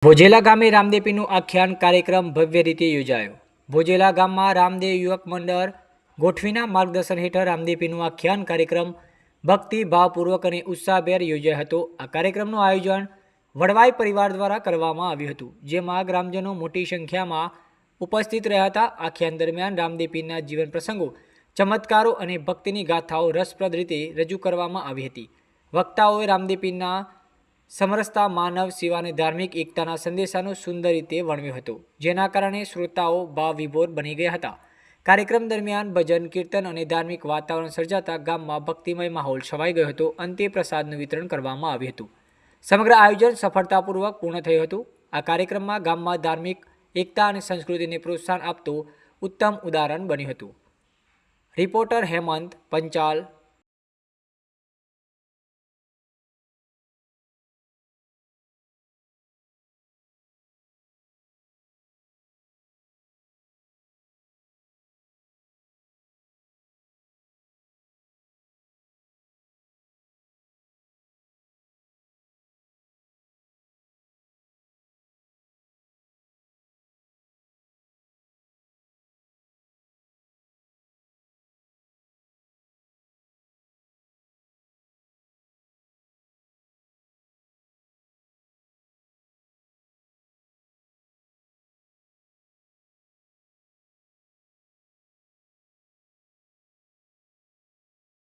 ભોજેલા ગામે રામદેપીનું આખ્યાન કાર્યક્રમ ભવ્ય રીતે યોજાયો। ભોજેલા ગામમાં રામદેવ યુવક મંડળ ગોઠવીના માર્ગદર્શન હેઠળ રામદેપીનું આખ્યાન કાર્યક્રમ ભક્તિ ભાવપૂર્વક અને ઉત્સાહભેર યોજાયો હતો। આ કાર્યક્રમનું આયોજન વડવાઈ પરિવાર દ્વારા કરવામાં આવ્યું હતું, જેમાં ગ્રામજનો મોટી સંખ્યામાં ઉપસ્થિત રહ્યા હતા। આખ્યાન દરમિયાન રામદેપીના જીવન પ્રસંગો, ચમત્કારો અને ભક્તિની ગાથાઓ રસપ્રદ રીતે રજૂ કરવામાં આવી હતી। વક્તાઓએ રામદેપીના સમરસતા, માનવ સેવા અને ધાર્મિક એકતાના સંદેશાનો સુંદર રીતે વર્ણવ્યો હતો, જેના કારણે શ્રોતાઓ ભાવવિભોર બની ગયા હતા। કાર્યક્રમ દરમિયાન ભજન, કીર્તન અને ધાર્મિક વાતાવરણ સર્જાતા ગામમાં ભક્તિમય માહોલ છવાઈ ગયો હતો। અંતે પ્રસાદનું વિતરણ કરવામાં આવ્યું હતું। સમગ્ર આયોજન સફળતાપૂર્વક પૂર્ણ થયું હતું। આ કાર્યક્રમમાં ગામમાં ધાર્મિક એકતા અને સંસ્કૃતિને પ્રોત્સાહન આપતું ઉત્તમ ઉદાહરણ બન્યું હતું। રિપોર્ટર હેમંત પંચાલ,